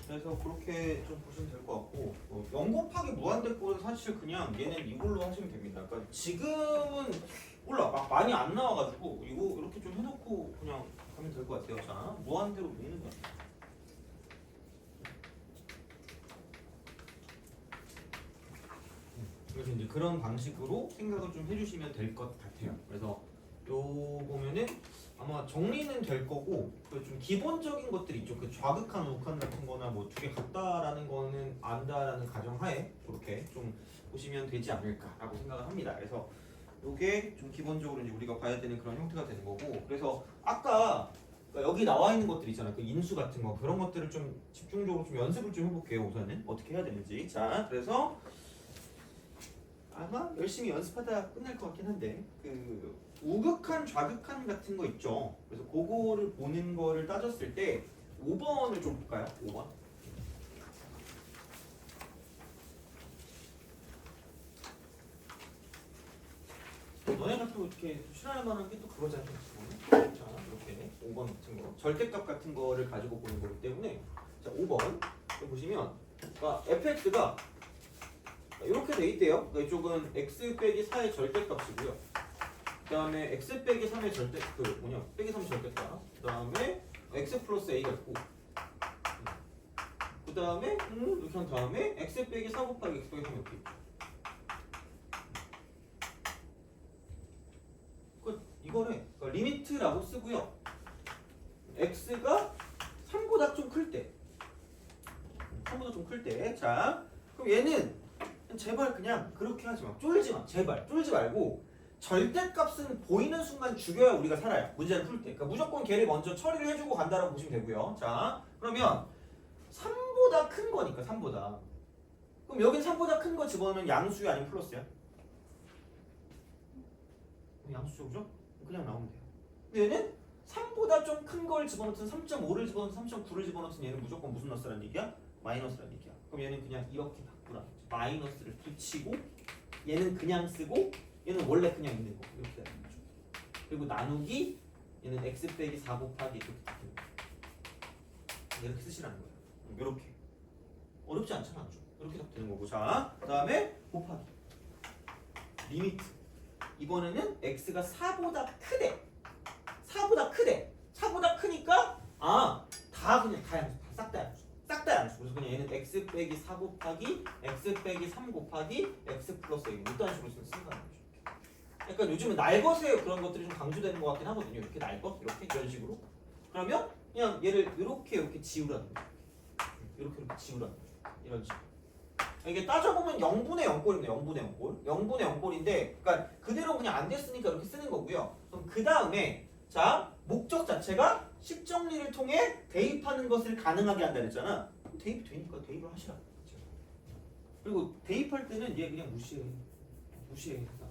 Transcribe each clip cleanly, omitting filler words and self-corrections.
그래서 그렇게 좀 보시면 될 것 같고 0 곱하기 무한대꼴은 사실 그냥 얘는 이걸로 하시면 됩니다. 그러니까 지금은 몰라 막 많이 안 나와가지고 이거 이렇게 좀 해놓고 그냥 가면 될 것 같아요. 자 무한대로 묶는 거야. 그래서 이제 그런 방식으로 생각을 좀 해주시면 될 것 같아요. 그래서 요 보면은 아마 정리는 될 거고 그 좀 기본적인 것들 있죠. 그 좌극한 우극한 같은 거나 뭐 두 개 같다라는 거는 안다라는 가정하에 그렇게 좀 보시면 되지 않을까라고 생각을 합니다. 그래서 요게 좀 기본적으로 이제 우리가 봐야 되는 그런 형태가 되는 거고 그래서 아까 그러니까 여기 나와 있는 것들 있잖아요. 그 인수 같은 거 그런 것들을 좀 집중적으로 좀 연습을 좀 해볼게요. 우선은 어떻게 해야 되는지. 자 그래서 아마 열심히 연습하다 끝날 것 같긴 한데 그 우극한 좌극한 같은 거 있죠. 그래서 그거를 보는 거를 따졌을 때 5번을 좀 볼까요? 5번. 너네가 또 이렇게 싫어할 만한 게 또 그거잖아요. 자, 이렇게 5번 같은 거. 절대값 같은 거를 가지고 보는 거기 때문에 자, 5번 보시면 그러니까 fx가 이렇게 돼 있대요. 그러니까 이쪽은 x 빼기 4의 절대값이고요. 그 다음에 x 빼기 3의 절대 그 뭐냐 빼기 3 절대값. 그 다음에 x 플러스 a가 있고. 그 다음에 이렇게 한 다음에 x 빼기 4 곱하기 x 빼기 3 이렇게 있죠. 이거를 그러니까 리미트라고 쓰고요. x가 3보다 좀 클 때. 3보다 좀 클 때. 자, 그럼 얘는 제발 그냥 그렇게 하지 마. 쫄지 마. 제발 쫄지 말고 절대값은 보이는 순간 죽여야 우리가 살아요. 문제를 풀 때. 그러니까 무조건 걔를 먼저 처리를 해주고 간다라고 보시면 되고요. 자, 그러면 3보다 큰 거니까 3보다. 그럼 여긴 3보다 큰 거 집어넣으면 양수야 아니면 플러스야? 양수죠, 그죠? 그냥 나오면 돼요. 근데 얘는 3보다 좀 큰 걸 집어넣든 3.5를 집어넣든 3.9를 집어넣든 얘는 무조건 무슨 너스라는 얘기야? 마이너스라는 얘기야. 그럼 얘는 그냥 이렇게 바꾸라. 마이너스를 붙이고 얘는 그냥 쓰고 얘는 원래 그냥 있는 거 이렇게 되는 거죠. 그리고 나누기 얘는 x 빼기 4 곱하기 이렇게 되는 거. 이렇게 쓰시라는 거예요. 이렇게 어렵지 않잖아, 아주. 이렇게 딱 되는 거고. 자, 그다음에 곱하기 리미트. 이번에는 x가 4보다 크대. 4보다 크대. 4보다 크니까 다 그냥 다 양수. 싹 다 양수. 싹 다 양수. 그래서 그냥 얘는 x 빼기 4 곱하기 x 빼기 3 곱하기 x 플러스 a 이딴 식으로 쓴다는 거죠. 약간 요즘은 날것에 그런 것들이 좀 강조되는 것 같긴 하거든요. 이렇게 날것 이렇게 이런 식으로. 그러면 그냥 얘를 이렇게 지우라는 거죠. 이렇게 지우라는 거죠. 이런 식으로. 이게 따져보면 0분의 0꼴입니다. 0분의 0꼴. 0분의 0꼴인데 그러니까 그대로 그냥 안 됐으니까 이렇게 쓰는 거고요. 그럼 그 다음에 자 목적 자체가 식정리를 통해 대입하는 것을 가능하게 한다 그랬잖아. 대입이 되니까 대입을 하시라. 그리고 대입할 때는 얘 그냥 무시해.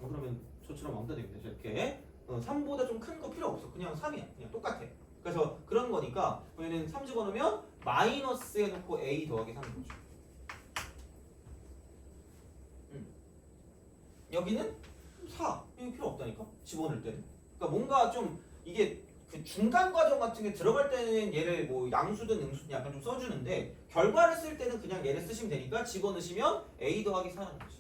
그러면 저처럼 왕따 됩니다. 이렇게 3보다 좀 큰 거 필요 없어. 그냥 3이야. 그냥 똑같아. 그래서 그런 거니까 얘는 3 집어넣으면 마이너스 해놓고 a 더하기 3인 거죠. 여기는 4. 이거 필요 없다니까? 집어넣을 때는. 그러니까 뭔가 좀 이게 그 중간 과정 같은 게 들어갈 때는 얘를 뭐 양수든 음수든 약간 좀 써주는데 결과를 쓸 때는 그냥 얘를 쓰시면 되니까 집어넣으시면 a 더하기 4라는 거지.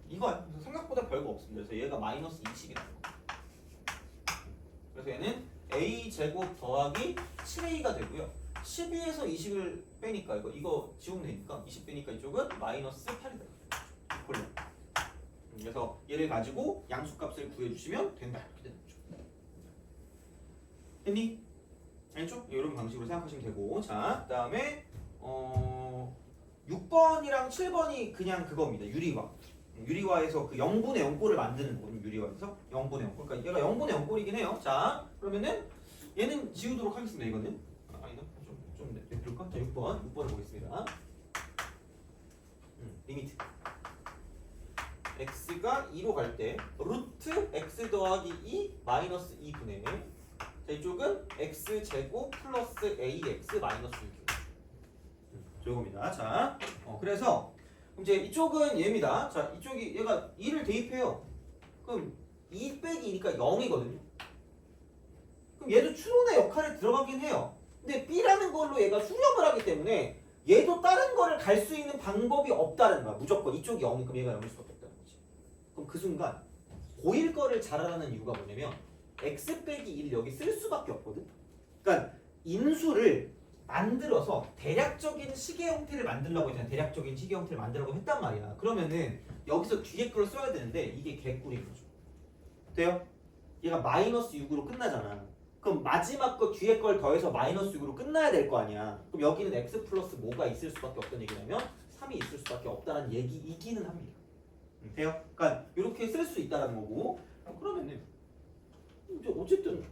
이거야. 생각보다 별거 없습니다. 그래서 얘가 마이너스 20이라는 거. 그래서 얘는 a 제곱 더하기 7a가 되고요. 12에서 20을 빼니까 이거 지우면 되니까 20 빼니까 이쪽은 마이너스 8이다. 그래서 얘를 가지고 양수값을 구해주시면 된다. 이렇게 되는 거죠. 됐니? 알죠? 이런 방식으로 생각하시면 되고 자, 그 다음에 6번이랑 7번이 그냥 그겁니다. 유리화. 유리화에서 그 0분의 0꼴을 만드는 거거든요. 유리화에서 0분의 0꼴. 그러니까 얘가 0분의 0꼴이긴 해요. 자, 그러면은 얘는 지우도록 하겠습니다. 이거는. 아니다. 좀 내볼까? 자, 6번을 보겠습니다. 리미트. x가 2로 갈 때 루트 x 더하기 2 마이너스 2분의 자 이쪽은 x 제곱 플러스 ax 마이너스 6 저겁니다. 자 그래서 이제 이쪽은 얘입니다. 자 이쪽이 얘가 2를 대입해요. 그럼 2 빼기 2니까 0이거든요. 그럼 얘도 추론의 역할에 들어가긴 해요. 근데 B라는 걸로 얘가 수렴을 하기 때문에 얘도 다른 거를 갈 수 있는 방법이 없다는 거야. 무조건 이쪽이 0이 그럼 얘가 0일 수밖에 없다는 거지. 그럼 그 순간 고일 거를 잘하라는 이유가 뭐냐면 x 빼기 1 여기 쓸 수밖에 없거든. 그러니까 인수를 만들어서 대략적인 시계 형태를 만들려고 했잖아. 대략적인 시계 형태를 만들려고 했단 말이야. 그러면은 여기서 뒤에 걸 써야 되는데 이게 개꿀인 거죠. 돼요? 얘가 마이너스 6으로 끝나잖아. 그럼 마지막 거 뒤에 걸 더해서 마이너스 6으로 끝나야 될 거 아니야. 그럼 여기는 x 플러스 뭐가 있을 수밖에 없다는 얘기냐면 3이 있을 수밖에 없다는 얘기이기는 합니다. 돼요? 그러니까 이렇게 쓸 수 있다는 거고. 그러면은 이제 어쨌든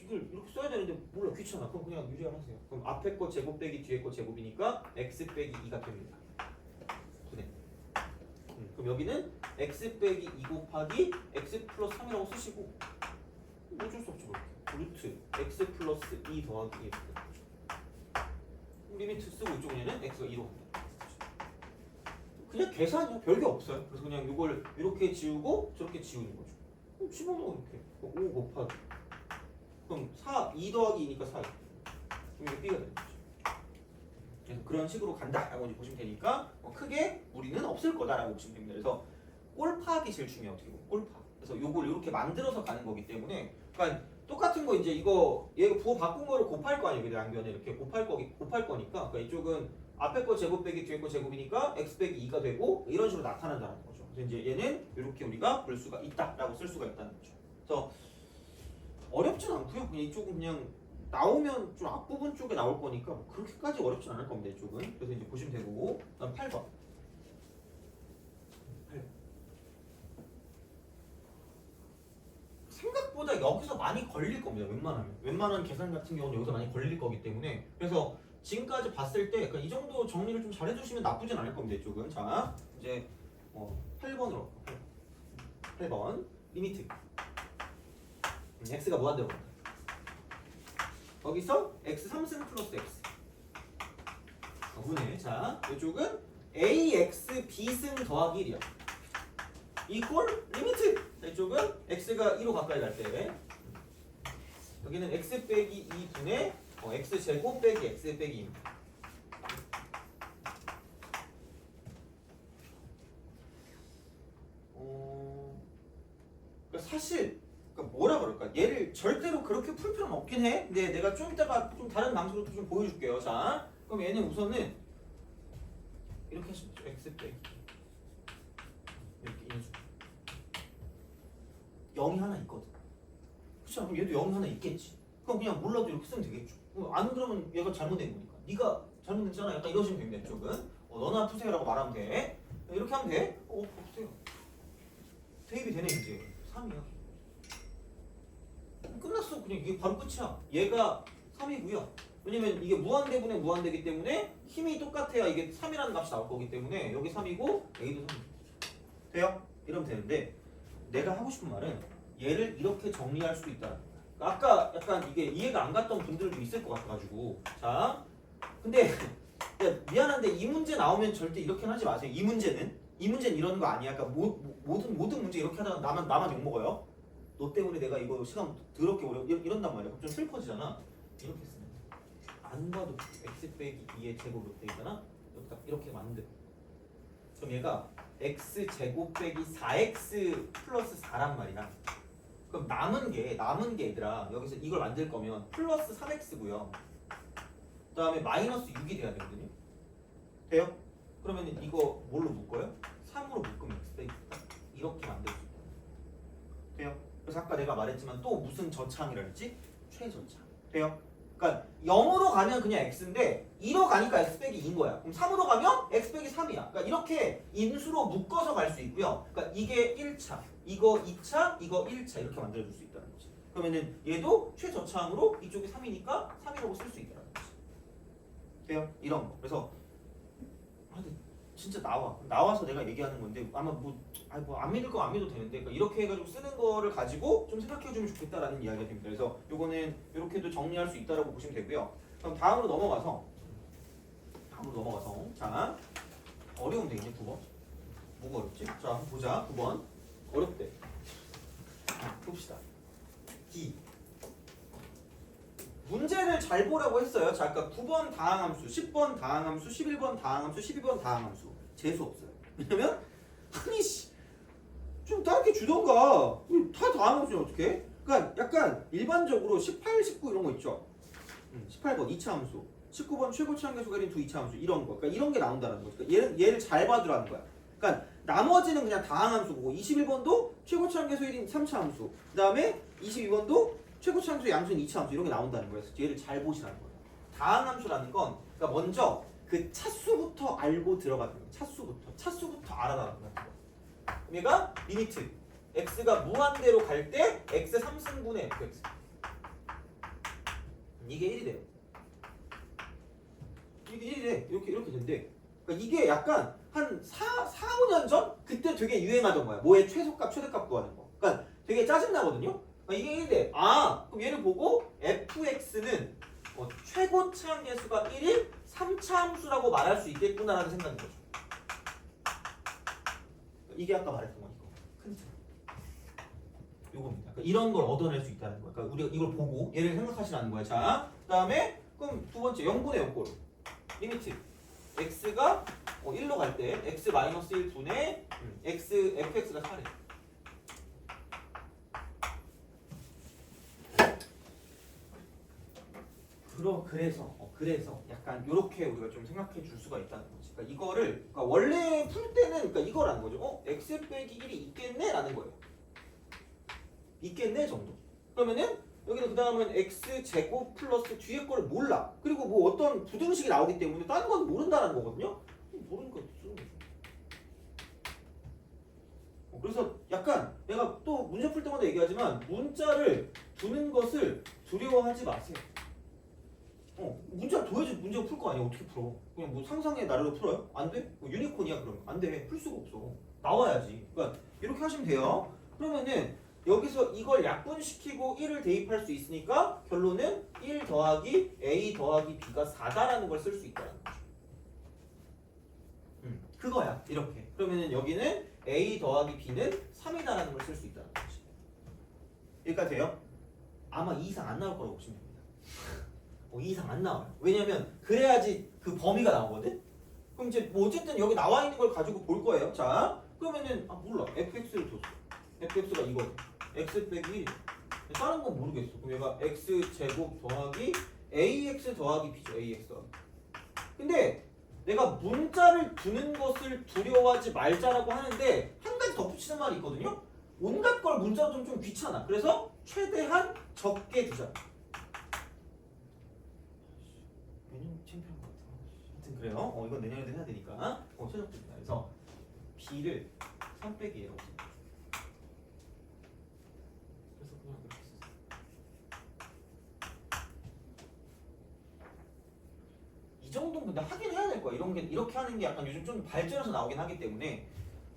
이걸 이렇게 써야 되는데 몰라 귀찮아. 그럼 그냥 유리하세요. 그럼 앞에 거 제곱 빼기 뒤에 거 제곱이니까 x 빼기 2가 됩니다. 네. 그럼 여기는 x 빼기 2 곱하기 x 플러스 3이라고 쓰시고 어쩔 수 없죠. 루트 x 플러스 2 더하기 1 리미트 쓰고 이쪽은 얘는 x가 2로 간다. 그냥 계산이요. 별게 없어요. 그래서 그냥 이걸 이렇게 지우고 저렇게 지우는 거죠. 그럼 집어넣어 이렇게 5 곱하기 그럼 2 더하기 2니까 4 그럼 이게 B가 되는 거죠. 그래서 그런 식으로 간다라고 이제 보시면 되니까 크게 무리는 없을 거다라고 보시면 됩니다. 그래서 꼴파하기 제일 중요해요. 어떻게 보면 꼴파. 그래서 요걸 이렇게 만들어서 가는 거기 때문에 그러니까 똑같은 거 이제 이거 얘가 부호 바꾼 거를 곱할 거 아니에요. 양변에 이렇게 곱할 거니까 그러니까 이쪽은 앞에 거 제곱 빼기 뒤에 거 제곱이니까 x 빼기 2가 되고 이런 식으로 나타난다는 거죠. 그래서 이제 얘는 이렇게 우리가 볼 수가 있다라고 쓸 수가 있다는 거죠. 그래서 어렵진 않고요. 그냥 이쪽은 그냥 나오면 좀 앞부분 쪽에 나올 거니까 뭐 그렇게까지 어렵진 않을 겁니다. 이쪽은. 그래서 이제 보시면 되고 그다음 8번. 생각보다 여기서 많이 걸릴 겁니다. 웬만한 계산 같은 경우는 여기서 많이 걸릴 거기 때문에 그래서 지금까지 봤을 때 이 정도 정리를 좀 잘 해주시면 나쁘진 않을 겁니다. 이쪽은. 자 이제 8번으로 8번 리미트 x가 무한대로 간다. 거기서 x 3승 플러스 x 분해. 자 이쪽은 ax b승 더하기 1이야. 이꼴 리미트. 자, 이쪽은 x가 2로 가까이 갈 때 여기는 x 빼기 2분의 x 제곱 빼기 x 빼기 2입니다. 사실 뭐라 그럴까? 얘를 절대로 그렇게 풀 필요는 없긴 해. 근데 내가 좀 이따가 좀 다른 방식으로 좀 보여줄게요. 자, 그럼 얘는 우선은 이렇게 하시면 돼요. x 빼기 이렇게 인수 0이 하나 있거든. 그렇죠? 그럼 얘도 0이 하나 있겠지. 그럼 그냥 몰라도 이렇게 쓰면 되겠죠. 안 그러면 얘가 잘못된 거니까. 네가 잘못됐잖아. 약간 이러시면 됩니다. 이쪽은 너나 푸세요라고 말하면 돼. 이렇게 하면 돼. 보세요. 대입이 되네 이제. 3이야. 끝났어. 그냥 이게 바로 끝이야. 얘가 3이고요. 왜냐면 이게 무한대분의 무한대기 때문에 힘이 똑같아야 이게 3이라는 값이 나올 거기 때문에 여기 3이고 A도 3이고. 돼요? 이러면 되는데 내가 하고 싶은 말은 얘를 이렇게 정리할 수도 있다. 아까 약간 이게 이해가 안 갔던 분들도 있을 것 같아가지고 자 근데 미안한데 이 문제 나오면 절대 이렇게는 하지 마세요. 이 문제는 이러는 거 아니야. 그러니까 모든 문제 이렇게 하다가 나만 욕먹어요. 너 때문에 내가 이거 시간 더럽게 이런단 말이야. 그럼 좀 슬퍼지잖아. 이렇게 쓰면 안 봐도 x 빼기 2의 제곱 이렇게 되잖아. 이렇게 만들어. 그럼 얘가 x 제곱 빼기 4x 플러스 4란 말이야. 그럼 남은 게 얘들아 여기서 이걸 만들 거면 플러스 3x고요. 그 다음에 마이너스 6이 돼야 되거든요. 돼요? 그러면 이거 뭘로 묶어요? 3으로 묶으면 x 빼기 이렇게 만들 수 있다. 돼요? 그래서 아까 내가 말했지만 또 무슨 저차항이라 했지? 최저차항. 돼요? 그러니까 0으로 가면 그냥 x인데 2로 가니까 x 빼기 2인 거야. 그럼 3으로 가면 x 빼기 3이야. 그러니까 이렇게 인수로 묶어서 갈 수 있고요. 그러니까 이게 1차, 이거 2차, 이거 1차 이렇게 만들어줄 수 있다는 거지. 그러면은 얘도 최저차항으로 이쪽이 3이니까 3이라고 쓸 수 있다는 거지. 돼요? 이런 거. 그래서 근데 진짜 나와서 내가 얘기하는 건데 아마 안 믿을 거 안 믿어도 되는데 그러니까 이렇게 해가지고 쓰는 거를 가지고 좀 생각해주면 좋겠다라는 이야기가 됩니다. 그래서 요거는 이렇게도 정리할 수 있다라고 보시면 되고요. 그럼 다음으로 넘어가서 자 어려운 데 있네 9번. 뭐가 어렵지? 자 한번 보자. 9번 어렵대. 봅시다. D 문제를 잘 보라고 했어요. 자, 아까 9번 다항함수, 10번 다항함수, 11번 다항함수, 12번 다항함수 재수 없어요. 왜냐면 아니 좀 다르게 주던가. 다 다항함수는 어떻게? 그러니까 약간 일반적으로 18, 19 이런 거 있죠. 18번 2차 함수, 19번 최고치 한계수가 있는 두 2차 함수 이런 거. 그러니까 이런 게 나온다는 거죠. 그러니까 얘를 잘 봐두라는 거야. 그러니까 나머지는 그냥 다항함수고 21번도 최고치 한계수 1인 3차 함수. 그다음에 22번도 최고치 함수 양수인 2차 함수 이런 게 나온다는 거예요. 그래서 얘를 잘 보시라는 거예요. 다항함수라는 건 그러니까 먼저 그 차수부터 알고 들어가는 거예요. 차수부터 알아라는 거예요. 얘가 리미트 x가 무한대로 갈 때 x 3승분의 fx 이게 1이 돼요. 이게 1이 돼. 이렇게 된대. 그러니까 이게 약간 한 4, 5년 전? 그때 되게 유행하던 거야. 뭐의 최소값, 최대값 구하는 거. 그러니까 되게 짜증나거든요. 그러니까 이게 1이 돼. 아, 그럼 얘를 보고 fx는 최고치 함계수가 1인 3차 함수라고 말할 수 있겠구나라는 생각인 거죠. 이게 아까 말했던 거니까. 큰 틀. 요겁니다. 그러니까 이런 걸 얻어낼 수 있다는 거야. 그러니까 우리가 이걸 보고 얘를 생각하시라는 거야. 자, 그다음에 그럼 두 번째 0분의 0꼴 리미트 x가 1로 갈 때 x-1분의 x fx가 4래. 그래서 약간 이렇게 우리가 좀 생각해 줄 수가 있다는 거지. 그러니까 이거를 그러니까 원래 풀 때는 그러니까 이거라는 거죠. x 빼기 1이 있겠네라는 거예요. 있겠네 정도. 그러면은 여기는 그 다음은 x 제곱 플러스 뒤에 거를 몰라. 그리고 뭐 어떤 부등식이 나오기 때문에 다른 건 모른다는 거거든요. 모르니까 쓰는 거죠. 그래서 약간 내가 또 문제 풀 때마다 얘기하지만 문자를 두는 것을 두려워하지 마세요. 문자 둬야지 문제가 풀 거 아니야. 어떻게 풀어? 그냥 뭐 상상의 나래로 풀어요? 안 돼? 뭐 유니콘이야 그러면? 안 돼. 풀 수가 없어. 나와야지. 그러니까 이렇게 하시면 돼요. 그러면은 여기서 이걸 약분시키고 1을 대입할 수 있으니까 결론은 1 더하기 a 더하기 b가 4다라는 걸 쓸 수 있다는 거죠. 그거야. 이렇게. 그러면은 여기는 a 더하기 b는 3이다라는 걸 쓸 수 있다는 거지. 여기까지 돼요? 아마 2 이상 안 나올 거라고 보시면 됩니다. 2 이상 안 나와요. 왜냐면 그래야지 그 범위가 나오거든? 그럼 이제 뭐 어쨌든 여기 나와 있는 걸 가지고 볼 거예요. 자, 그러면은 몰라. fx를 줬어. fx가 이거든. x 빼기 1. 다른 건 모르겠어. 그럼 얘가 x 제곱 더하기 ax 더하기 b죠. ax 더하기. 근데 내가 문자를 두는 것을 두려워하지 말자라고 하는데 한 가지 덧붙이는 말이 있거든요. 온갖 걸 문자로 좀 귀찮아. 그래서 최대한 적게 두자. 내년 창피한 것 같아. 하여튼 그래요. 이건 내년에도 해야 되니까 최적입니다. 그래서 b를 3 빼기 1로 그래서 그냥 이렇게 쓰세요. 이 정도는 근데 하긴 해야 될 거야. 이런 게 이렇게 하는 게 약간 요즘 좀 발전해서 나오긴 하기 때문에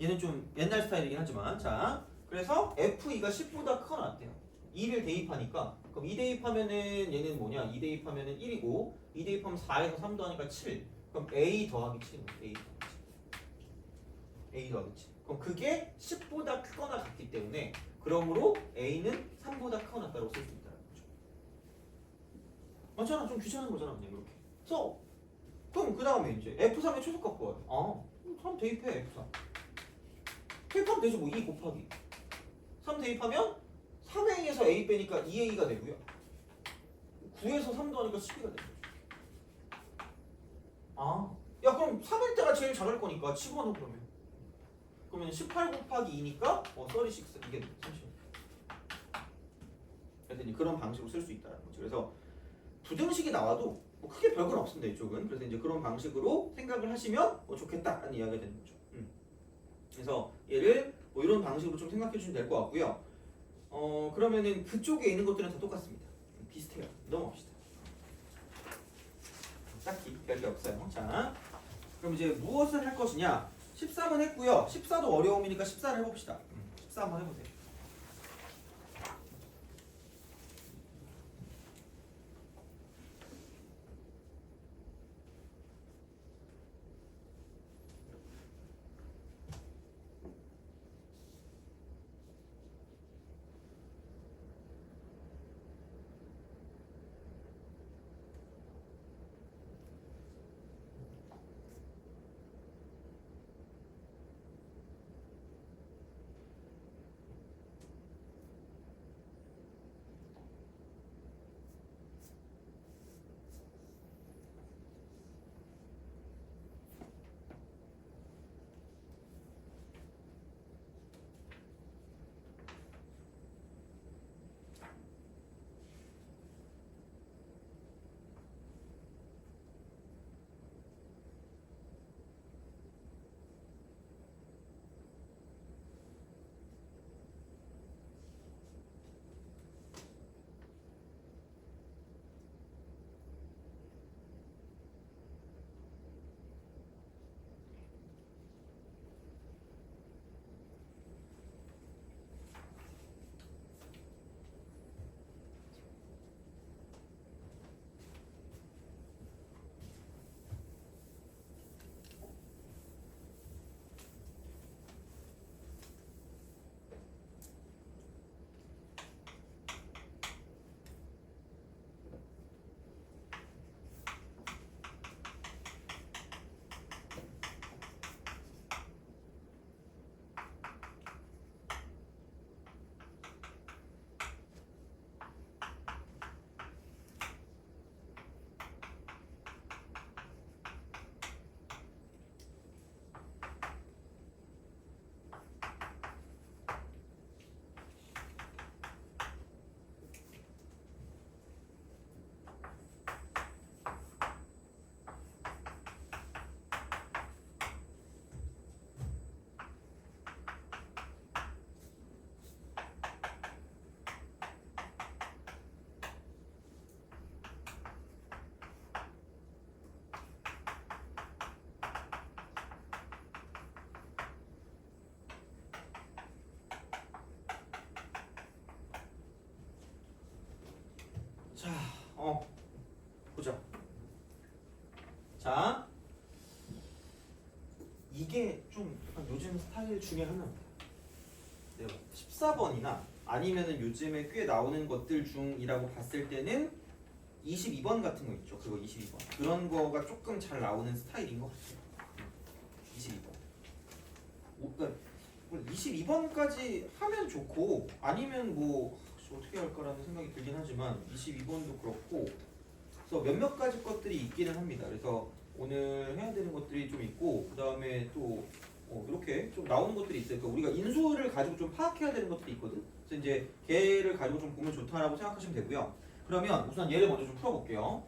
얘는 좀 옛날 스타일이긴 하지만 자 그래서 f2가 10보다 크거나 같대요. 2를 대입하니까 그럼 2 대입하면은 얘는 뭐냐? 2 대입하면은 1이고 2 대입하면 4에서 3 더하니까 7. 그럼 a 더하기 7입니다. a 더하기 7. 그럼 그게 10보다 크거나 같기 때문에 그러므로 a는 3보다 크거나 같다고 쓸 수 있다는 거죠. 맞잖아. 좀 귀찮은 거잖아. 그냥 이렇게. 그래서 그럼 그 다음에 이제 f3의 최소값 구해요. 3 대입해 f3. 대입하면 되죠. 뭐 2 곱하기 3 대입하면 3a에서 a 빼니까 2a가 되고요. 9에서 3 더하니까 12가 되죠. 야 그럼 3일 때가 제일 작을 거니까 치고는 그러면 18 곱하기 2니까 36 이게 30. 그랬더니 그런 방식으로 쓸 수 있다는 거죠. 그래서 부등식이 나와도 뭐 크게 별건 없습니다. 이쪽은. 그래서 이제 그런 방식으로 생각을 하시면 좋겠다라는 이야기가 되는 거죠. 그래서 얘를 뭐 이런 방식으로 좀 생각해 주시면 될 것 같고요. 그러면은 그쪽에 있는 것들은 다 똑같습니다. 비슷해요. 넘어갑시다. 딱히 별게 없어요. 자, 그럼 이제 무엇을 할 것이냐? 13은 했고요. 14도 어려움이니까 14를 해봅시다. 14 한번 해보세요. 보자. 자, 이게 좀 요즘 스타일 중에 하나입니다. 14번이나 아니면은 요즘에 꽤 나오는 것들 중이라고 봤을 때는 22번 같은 거 있죠. 그거 22번. 그런 거가 조금 잘 나오는 스타일인 것 같아요. 22번. 그러니까 22번까지 하면 좋고 아니면 뭐 어떻게 할까라는 생각이 들긴 하지만 22번도 그렇고 그래서 몇몇 가지 것들이 있기는 합니다. 그래서 오늘 해야 되는 것들이 좀 있고 그 다음에 또 이렇게 좀 나오는 것들이 있어요. 그러니까 우리가 인수를 가지고 좀 파악해야 되는 것들이 있거든. 그래서 이제 걔를 가지고 좀 보면 좋다라고 생각하시면 되고요. 그러면 우선 얘를 먼저 좀 풀어볼게요.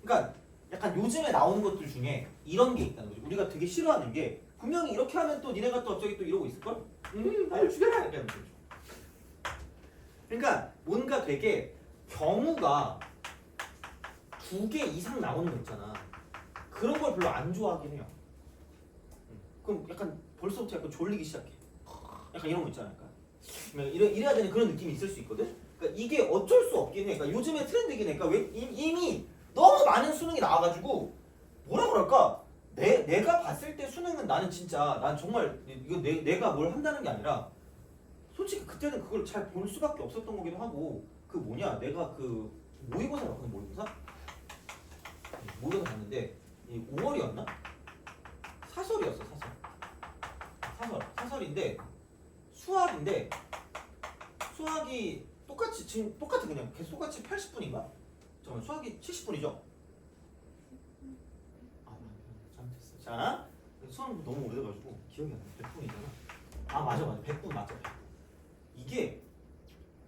그러니까 약간 요즘에 나오는 것들 중에 이런 게 있다는 거죠. 우리가 되게 싫어하는 게 분명히 이렇게 하면 또 니네가 또 갑자기 또 이러고 있을걸? 날 죽여라! 이렇게 하면 되죠. 그러니까 뭔가 되게 경우가 2개 이상 나오는 거 있잖아. 그런 걸 별로 안 좋아하긴 해요. 그럼 약간 벌써부터 약간 졸리기 시작해. 약간 이런 거 있잖아. 약간 이래야 되는 그런 느낌이 있을 수 있거든. 그러니까 이게 어쩔 수 없긴 해. 그러니까 요즘에 트렌드긴 해. 그러니까 왜 이미 너무 많은 수능이 나와가지고 뭐라 그럴까? 내가 봤을 때 수능은 나는 진짜 난 정말 이거 내가 뭘 한다는 게 아니라 솔직히 그때는 그걸 잘 볼 수밖에 없었던 거기도 하고 그 뭐냐 내가 그 모의고사 봤거든. 모의고사 봤는데 5월이었나? 사설이었어. 사설인데 수학이 똑같이 지금 똑같아. 그냥 계속 똑같이 80분인가? 잠깐만 수학이 70분이죠? 잘못했어. 자 수학 너무 오래돼가지고 기억이 안 나. 100분이잖아. 맞아 100분 맞아. 이게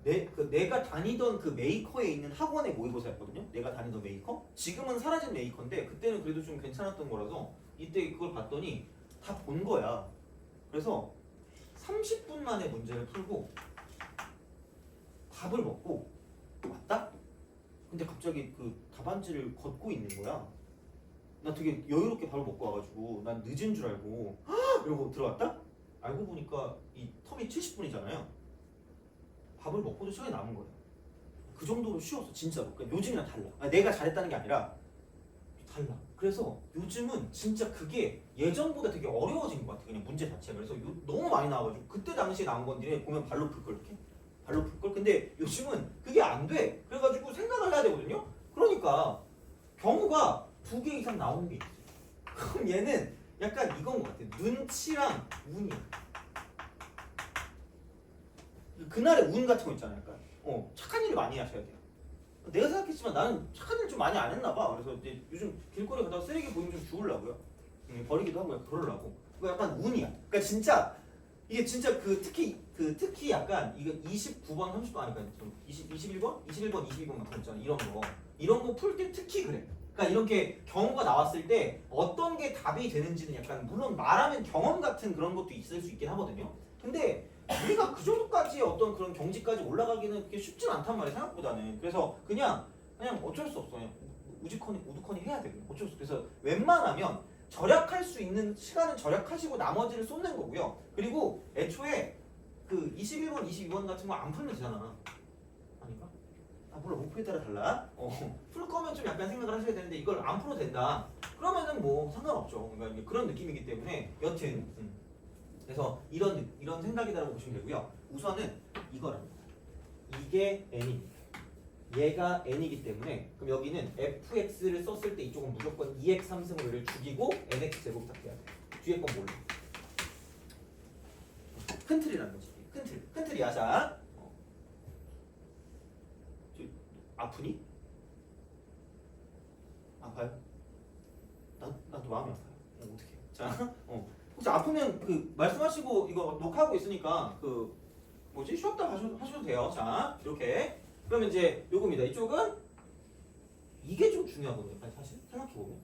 내가 다니던 그 메이커에 있는 학원의 모의고사였거든요. 내가 다니던 메이커. 지금은 사라진 메이커인데 그때는 그래도 좀 괜찮았던 거라서 이때 그걸 봤더니 다 본 거야. 그래서 30분 만에 문제를 풀고 밥을 먹고 왔다? 근데 갑자기 그 답안지를 걷고 있는 거야. 나 되게 여유롭게 밥을 먹고 와가지고 난 늦은 줄 알고 이러고 들어갔다? 알고 보니까 이 텀이 70분이잖아요. 밥을 먹고도 시간이 남은 거예요. 그 정도로 쉬웠어 진짜로. 그러니까 요즘이랑 달라. 내가 잘했다는 게 아니라 달라. 그래서 요즘은 진짜 그게 예전보다 되게 어려워진 것 같아. 그냥 문제 자체가. 그래서 너무 많이 나와가지고 그때 당시에 나온 건데 보면 발로 풀걸 이렇게 발로 풀걸. 근데 요즘은 그게 안 돼. 그래가지고 생각을 해야 되거든요. 그러니까 경우가 2개 이상 나오는 게 있어요. 그럼 얘는 약간 이건 것 같아. 눈치랑 운이야. 그날의 운 같은 거 있잖아요. 약간 착한 일을 많이 하셔야 돼요. 내가 생각했지만 나는 착한 일 좀 많이 안 했나 봐. 그래서 이제 요즘 길거리 가다가 쓰레기 보이면 좀 주우려고요. 버리기도 하고 그러려고. 그거 약간 운이야. 그러니까 진짜 이게 진짜 특히 약간 이거 29번, 30번 아니까 21번, 22번 같은 거 있잖아. 이런 거 풀 때 특히 그래. 그러니까 이렇게 경우가 나왔을 때 어떤 게 답이 되는지는 약간 물론 말하면 경험 같은 그런 것도 있을 수 있긴 하거든요. 근데 우리가 그 정도까지 어떤 그런 경지까지 올라가기는 그렇게 쉽진 않단 말이야 생각보다는. 그래서 그냥 어쩔 수 없어. 그냥 우두커니 해야 돼. 어쩔 수 없어. 그래서 웬만하면 절약할 수 있는 시간은 절약하시고 나머지를 쏟는 거고요. 그리고 애초에 그 21번, 22번 같은 거 안 풀면 되잖아. 아닌가? 물론 목표에 따라 달라. 풀 거면 좀 약간 생각을 하셔야 되는데 이걸 안 풀어도 된다. 그러면은 뭐 상관없죠. 그러니까 그런 느낌이기 때문에 여튼 그래서 이런 생각이다라고 보시면 되고요. 우선은 이거랍니다. 이게 n입니다. 얘가 n이기 때문에 그럼 여기는 fx를 썼을 때 이쪽은 무조건 2x 3승으로 얘를 죽이고 nx 제곱 딱 해야 돼. 뒤에 건 몰라. 큰 틀이라는 거지. 큰 틀이야. 자, 아프니? 아파요? 나도 마음이 아파요. 어떡해. 자, 혹시 아프면 그 말씀하시고 이거 녹화하고 있으니까 그 뭐지 쉬었다 하셔도 돼요. 자, 이렇게 그러면 이제 요겁니다. 이쪽은 이게 좀 중요하거든요. 사실 생각해보면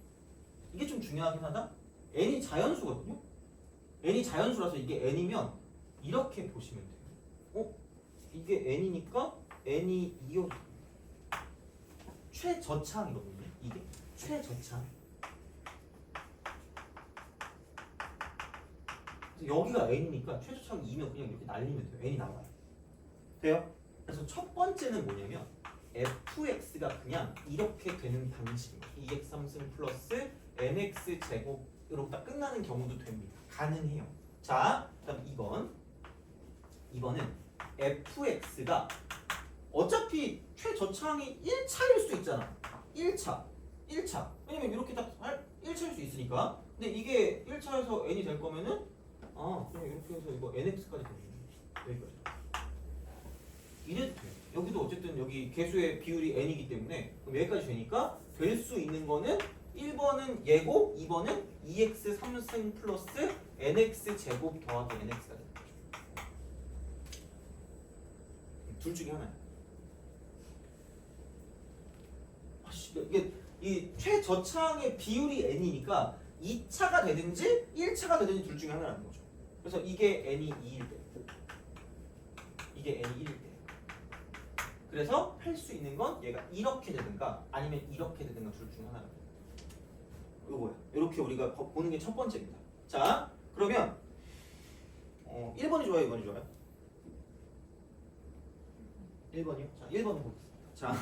이게 좀 중요하긴 하다. n이 자연수거든요. n이 자연수라서 이게 n이면 이렇게 보시면 돼요. 이게 n이니까 n이 2여 최저차이거든요. 이게 최저차. 여기가 n이니까 최저차가 2면 그냥 이렇게 날리면 돼요. n이 나와요. 돼요? 그래서 첫 번째는 뭐냐면 fx가 그냥 이렇게 되는 방식입니다. 2x 3승 플러스 nx 제곱으로 딱 끝나는 경우도 됩니다. 가능해요. 자, 그다음 2번은 fx가 어차피 최저차항이 1차일 수 있잖아. 1차. 왜냐면 이렇게 딱 1차일 수 있으니까. 근데 이게 1차에서 n이 될 거면은 그냥 이렇게 해서 이거 nx까지 되는 여기까지. 이래도 돼. 여기도 어쨌든 여기 개수의 비율이 n이기 때문에 그럼 여기까지 되니까 될 수 있는 거는 1번은 얘고 2번은 2x 3승 플러스 nx 제곱 더하기 nx가 되는 거죠. 둘 중에 하나야. 이게 이 최저차항의 비율이 n이니까 2차가 되든지 1차가 되든지 둘 중에 하나라는 거죠. 그래서 이게 n이 2일 때, 이게 n이 1일 때. 그래서 할 수 있는 건 얘가 이렇게 되든가 아니면 이렇게 되든가 둘 중에 하나라는 거예요. 요거야. 이렇게 우리가 보는 게 첫 번째입니다. 자, 그러면 1번이 좋아요, 2번이 좋아요? 1번이요? 자, 1번은 보겠습니다. 자,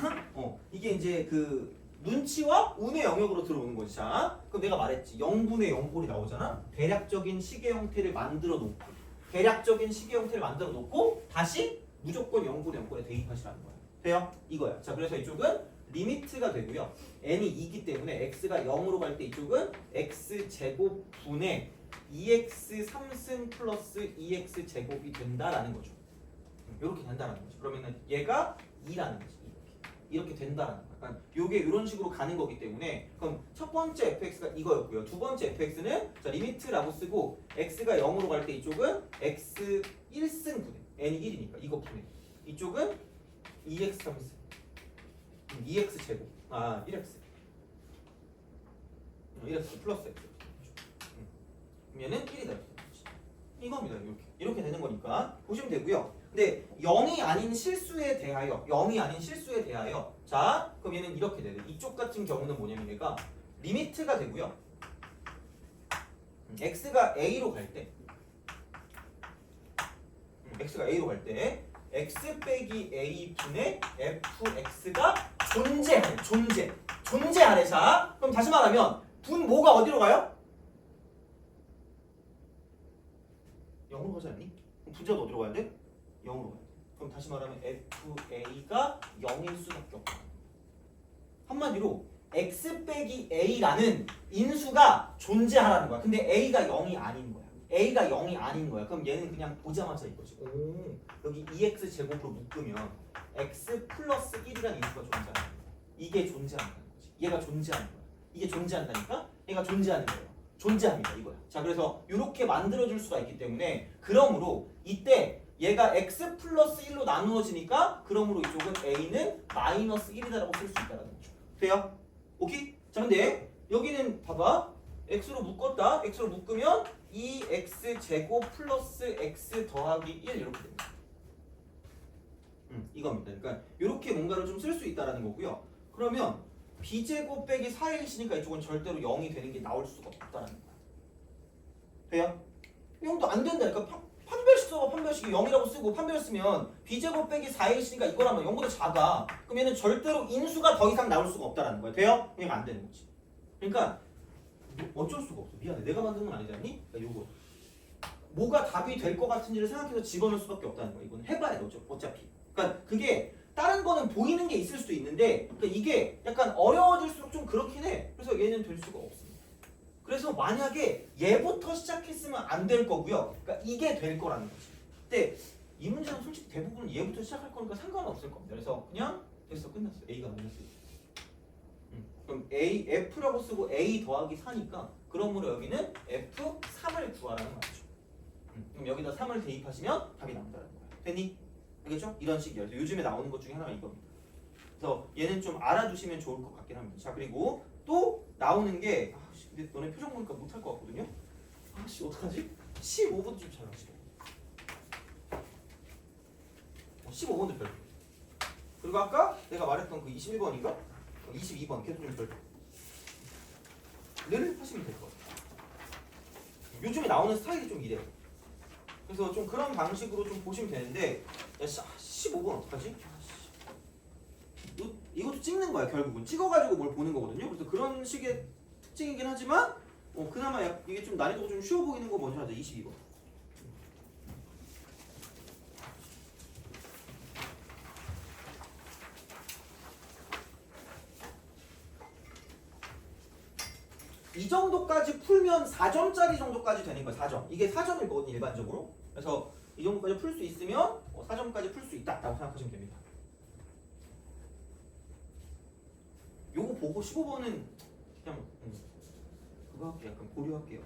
이게 이제 그 눈치와 운의 영역으로 들어오는 거지. 자, 그럼 내가 말했지. 0분의 0볼이 나오잖아. 대략적인 시계 형태를 만들어 놓고 다시 무조건 0분의 0볼에 대입하시라는 거야. 돼요? 이거야. 자, 그래서 이쪽은 리미트가 되고요. n이 2기 때문에 x가 0으로 갈 때 이쪽은 x 제곱 분의 2x 3승 플러스 2x 제곱이 된다라는 거죠. 이렇게 된다라는 거죠. 그러면은 얘가 2라는 거지. 이렇게 된다라는 거야. 그러니까 요게 이런 식으로 가는 거기 때문에 그럼 첫 번째 fx가 이거였고요. 두 번째 fx는 자, 리미트라고 쓰고 x가 0으로 갈 때 이쪽은 x 1승 분의 n이 1이니까 이거 분의 이쪽은 2x 3승 2x 제곱 1x 플러스 x 그러면은 1이다. 이겁니다. 이렇게 되는 거니까 보시면 되고요. 근데 0이 아닌 실수에 대하여 자, 그럼 얘는 이렇게 돼요. 이쪽 같은 경우는 뭐냐면 얘가 리미트가 되고요. x가 a로 갈 때 x 빼기 a 분의 fx가 존재하래. 자, 그럼 다시 말하면 분 뭐가 어디로 가요? 0으로 가지 않니? 그럼 분자도 어디로 가야 돼? 0으로 가야 돼. 그럼 다시 말하면 fa가 0일 수밖에 없다. 한마디로 x 빼기 a라는 인수가 존재하라는 거야. 근데 a가 0이 아닌 거야. 그럼 얘는 그냥 보자마자 이거지. 여기 2x 제곱으로 묶으면 x 플러스 1이라는 인수가 존재하는 거야. 이게 존재한다는 거지. 얘가 존재하는 거야. 이게 존재한다니까? 얘가 존재하는 거예요. 존재합니다. 이거야. 자, 그래서 이렇게 만들어줄 수가 있기 때문에 그러므로 이때 얘가 x 플러스 1로 나누어지니까 그러므로 이쪽은 a는 마이너스 1이다라고 쓸 수 있다는 거죠. 돼요? 오케이? 자, 근데 여기는 봐봐. x로 묶었다. x로 묶으면 2x 제곱 플러스 x 더하기 1 이렇게 됩니다. 이겁니다. 그러니까 이렇게 뭔가를 좀 쓸 수 있다라는 거고요. 그러면 b제곱 빼기 4x니까 이쪽은 절대로 0이 되는 게 나올 수가 없다라는 거야. 돼요? 0도 안 된다니까. 판별식 써봐. 판별식이 0이라고 쓰고 판별 쓰면 b제곱 빼기 4x니까 이거라면 0보다 작아. 그럼 얘는 절대로 인수가 더 이상 나올 수가 없다라는 거야. 돼요? 그냥 안 되는 거지. 그러니까 어쩔 수가 없어. 미안해. 내가 만든 건 아니지 않니? 그러니까 요거 뭐가 답이 될 것 같은지를 생각해서 집어넣을 수밖에 없다는 거야. 이건 해봐야 돼. 어차피. 그러니까 그게 다른 거는 보이는 게 있을 수도 있는데 그러니까 이게 약간 어려워질수록 좀 그렇긴 해. 그래서 얘는 될 수가 없습니다. 그래서 만약에 얘부터 시작했으면 안 될 거고요. 그러니까 이게 될 거라는 거지. 근데 이 문제는 솔직히 대부분 얘부터 시작할 거니까 상관없을 겁니다. 그래서 그냥 됐어. 끝났어. A가 마이너스 1. 그럼 F라고 쓰고 A 더하기 4니까 그러므로 여기는 F3을 구하라는 말이죠. 그럼 여기다 3을 대입하시면 답이 나온다는 거야. 됐니? 알겠죠? 이런 식이에요. 요즘에 나오는 것 중에 하나가 이겁니다. 그래서 얘는 좀 알아두시면 좋을 것 같긴 합니다. 자, 그리고 또 나오는 게 근데 너네 표정 보니까 못할 것 같거든요? 어떡하지? 15번도 좀 잘 나오시고 15번도 별로. 그리고 아까 내가 말했던 그 21번인가? 22번 걔도 좀 별로. 를 하시면 될 것 같아요. 요즘에 나오는 스타일이 좀 이래요. 그래서 좀 그런 방식으로 좀 보시면 되는데 15번 어떡하지? 이것도 찍는 거야 결국은. 찍어가지고 뭘 보는 거거든요. 그래서 그런 식의 특징이긴 하지만 그나마 이게 좀 난이도가 좀 쉬워 보이는 거 먼저 하자. 22번. 이 정도까지 풀면 4점짜리 정도까지 되는 거야. 4점. 이게 4점이거든요 일반적으로. 그래서 이 정도까지 풀 수 있으면 4점까지 풀 수 있다라고 생각하시면 됩니다. 요거 보고 15번은 그냥 그거 할게요. 약간 고려할게요.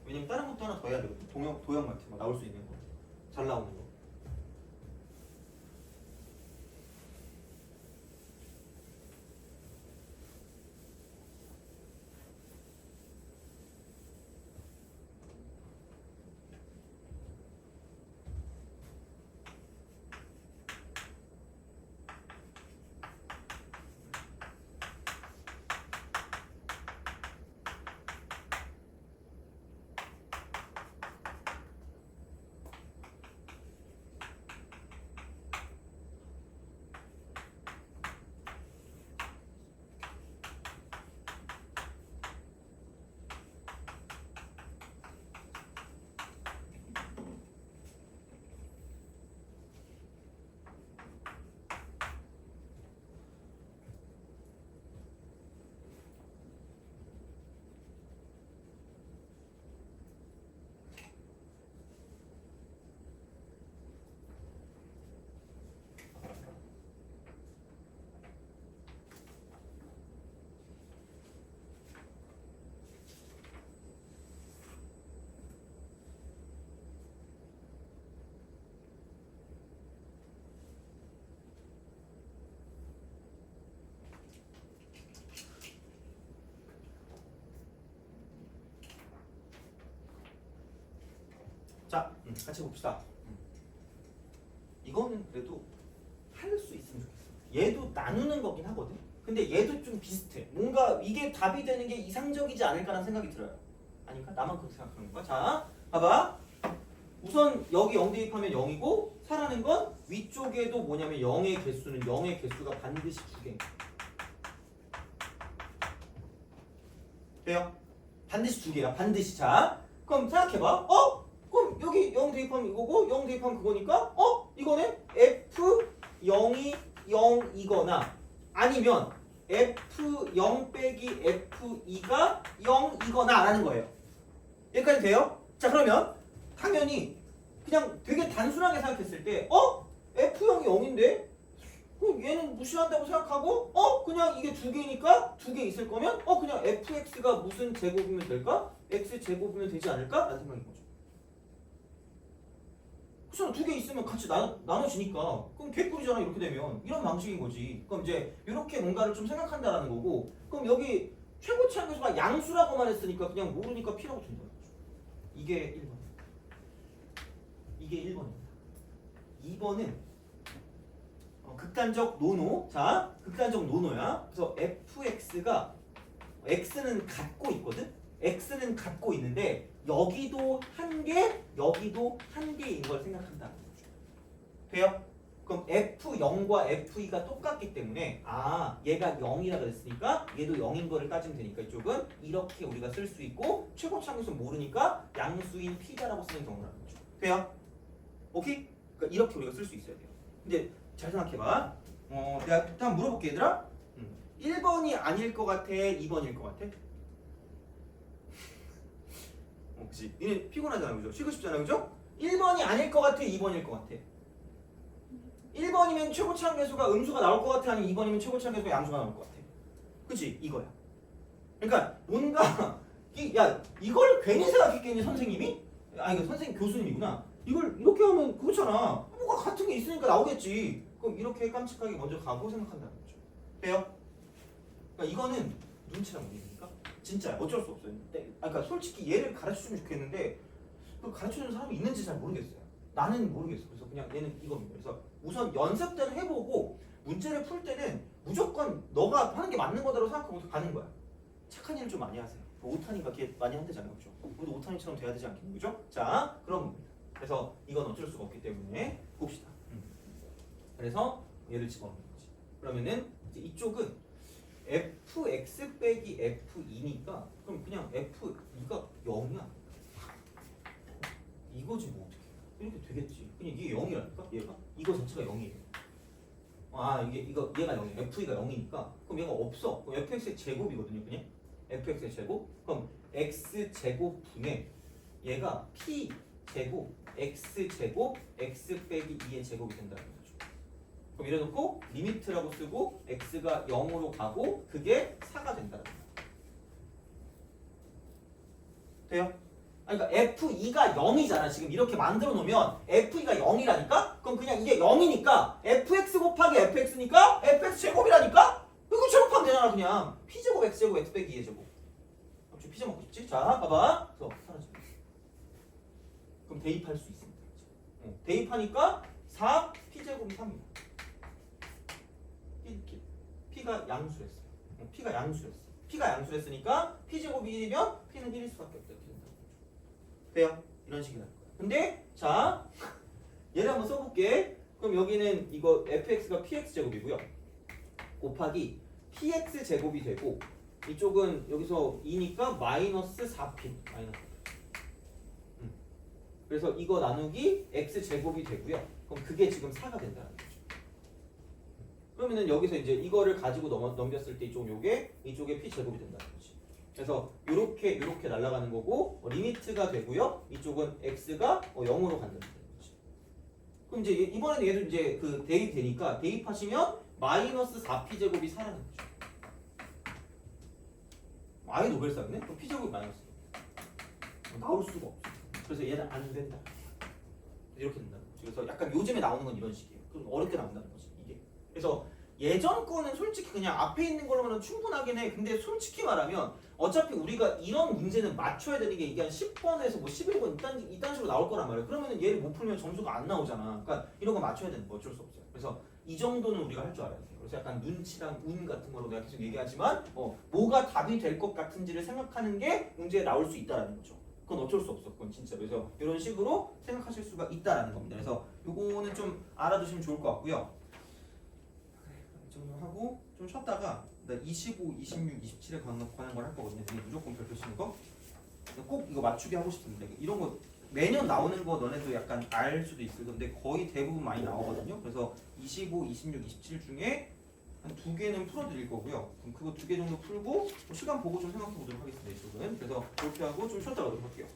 왜냐면 다른 것도 하나 더 해야 되거든. 도형 같은 거 나올 수 있는 거. 잘 나오는 거. 자, 같이 봅시다. 이거는 그래도 할 수 있으면 좋겠어. 얘도 나누는 거긴 하거든. 근데 얘도 좀 비슷해. 뭔가 이게 답이 되는 게 이상적이지 않을까라는 생각이 들어요. 아닌가? 나만 그렇게 생각하는 거야? 자, 봐봐. 우선 여기 0 대입하면 0이고 4라는 건 위쪽에도 뭐냐면 0의 개수는 0의 개수가 반드시 2개. 돼요? 반드시 2개야. 반드시. 자, 그럼 생각해봐. 그럼 여기 0 대입하면 이거고 0 대입하면 그거니까 이거는 F0이 0이거나 아니면 F0 빼기 F2가 0이거나 라는 거예요. 여기까지 돼요? 자, 그러면 당연히 그냥 되게 단순하게 생각했을 때 F0이 0인데 그럼 얘는 무시한다고 생각하고 그냥 이게 2개니까 2개 있을 거면 그냥 fx가 무슨 제곱이면 될까? x 제곱이면 되지 않을까? 라는 생각인 거죠. 그렇잖아. 2개 있으면 같이 나눠지니까 그럼 개꿀이잖아. 이렇게 되면 이런 방식인 거지. 그럼 이제 이렇게 뭔가를 좀 생각한다라는 거고, 그럼 여기 최고치 함수가 양수라고만 했으니까 그냥 모르니까 p라고 준다는 거죠. 이게 1번. 이게 1번입니다. 2번은 극단적 노노. 자, 극단적 노노야. 그래서 fx가 x는 갖고 있거든. x는 갖고 있는데 여기도 한 개, 여기도 한 개인 걸 생각한다는 거죠. 돼요? 그럼 f0과 f2가 똑같기 때문에 얘가 0이라 그랬으니까 얘도 0인 거를 따지면 되니까 이쪽은 이렇게 우리가 쓸 수 있고 최고치 함수는 모르니까 양수인 p다라고 쓰는 경우라는 거죠. 돼요? 오케이? 그러니까 이렇게 우리가 쓸 수 있어야 돼요. 근데 잘 생각해봐. 내가 일단 물어볼게 얘들아. 1번이 아닐 것 같아? 2번일 것 같아? 그치? 니네 피곤하잖아, 그죠? 쉬고 싶잖아, 그죠? 1번이 아닐 것 같아? 2번일 것 같아? 1번이면 최고치 함수가 음수가 나올 것 같아? 아니면 2번이면 최고치 함수가 양수가 나올 것 같아? 그치? 이거야. 그러니까 뭔가 이걸 괜히 생각했겠니 선생님이? 아니 선생님 교수님이구나. 이걸 이렇게 하면 그렇잖아. 뭐가 같은 게 있으니까 나오겠지. 그럼 이렇게 깜찍하게 먼저 가고 생각한다는 거죠. 돼요? 그러니까 이거는 눈치란 얘기니까 진짜 어쩔 수 없어요. 그러니까 솔직히 얘를 가르쳐주면 좋겠는데 그 가르쳐주는 사람이 있는지 잘 모르겠어요. 나는 모르겠어. 그래서 그냥 얘는 이겁니다. 그래서 우선 연습 때는 해보고 문제를 풀 때는 무조건 너가 하는 게 맞는 거다라고 생각하고 가는 거야. 착한 일을 좀 많이 하세요. 오타니까 걔 많이 한대잖아요, 그죠? 우리도 오타니처럼 돼야 되지 않겠니, 그죠? 자, 그런 겁니다. 그래서 이건 어쩔 수가 없기 때문에 봅시다. 그래서 얘를 집어넣는 거지. 그러면은 이제 이쪽은 fx 빼기 f2니까 그럼 그냥 f2가 0이야. 이거지 뭐 어떻게? 이렇게 되겠지. 그냥 이게 0이라니까 얘가 이거 자체가 0이에요. 아 이거 얘가 0이야. f가 0이니까 그럼 얘가 없어. 그럼 fx의 제곱이거든요. 그냥 fx의 제곱. 그럼 x 제곱 분의 얘가 p 제곱 x 제곱 x 빼기 2의 제곱이 된다는 거죠. 그럼 이래놓고 리미트라고 쓰고 x가 0으로 가고 그게 4가 된다는 거죠. 돼요? 아니, 그러니까 f2가 0이잖아. 지금 이렇게 만들어 놓으면 f2가 0이라니까? 그럼 그냥 이게 0이니까 fx 곱하기 fx니까 fx 제곱이라니까? 이거 제곱하면 되잖아 그냥. p제곱 x제곱 x 빼기 2의 제곱. 좀 피자 먹고 싶지? 자 봐봐. 그래서 사라져. 그럼 대입할 수 있습니다. 대입하니까 4 p제곱이 3이야. p가 양수랬어. p가 양수랬어. p가 양수랬으니까 p제곱이 1이면 p는 1일 수밖에 없다. 이렇게 된다고. 돼요? 이런 식이 나올 거야. 근데 자 얘를 한번 써볼게. 그럼 여기는 이거 fx가 px 제곱이고요. 곱하기 px 제곱이 되고 이쪽은 여기서 2니까 마이너스 4p 마이너스 4p. 그래서 이거 나누기 x 제곱이 되고요. 그럼 그게 지금 4가 된다는 거죠. 그러면은 여기서 이제 이거를 가지고 넘겼을 때 이쪽에 p 제곱이 된다는 거지. 그래서 요렇게 날아가는 거고 리미트가 되고요. 이쪽은 x가 0으로 간다는 거지. 그럼 이제 이번에는 얘도 이제 그 대입되니까 대입하시면 마이너스 4p 제곱이 4라는 거죠. 아예 노벨상이네? 그럼 p제곱이 마이너스 나올 수가 없어. 그래서 얘는 안 된다. 이렇게 된다는 거지. 그래서 약간 요즘에 나오는 건 이런 식이에요. 그럼 어렵게 나온다는 거지 이게. 그래서 예전 거는 솔직히 그냥 앞에 있는 걸로는 충분하긴 해. 근데 솔직히 말하면 어차피 우리가 이런 문제는 맞춰야 되는 게 이게 한 10번에서 뭐 11번 이딴 식으로 나올 거란 말이에요. 그러면 얘를 못 풀면 점수가 안 나오잖아. 그러니까 이런 거 맞춰야 되는 거 어쩔 수 없어요. 그래서 이 정도는 우리가 할 줄 알아야 돼요. 그래서 약간 눈치랑 운 같은 거로 내가 계속 얘기하지만 뭐가 답이 될 것 같은지를 생각하는 게 문제에 나올 수 있다라는 거죠. 그건 어쩔 수 없어. 그건 진짜. 그래서 이런 식으로 생각하실 수가 있다라는 겁니다. 그래서 요거는 좀 알아두시면 좋을 것 같고요. 이 정도 하고 좀 쉬었다가 나 25, 26, 27에 관한 걸 할 거거든요. 이게 무조건 별표 치는 거. 꼭 이거 맞추게 하고 싶은데 이런 거 매년 나오는 거 너네도 약간 알 수도 있을 건데 거의 대부분 많이 나오거든요. 그래서 25, 26, 27 중에 한 2개는 풀어드릴 거고요. 그럼 그거 2개 정도 풀고 시간 보고 좀 생각해 보도록 하겠습니다. 이쪽은. 그래서 이렇게 하고 좀 쉬었다 가도록 할게요.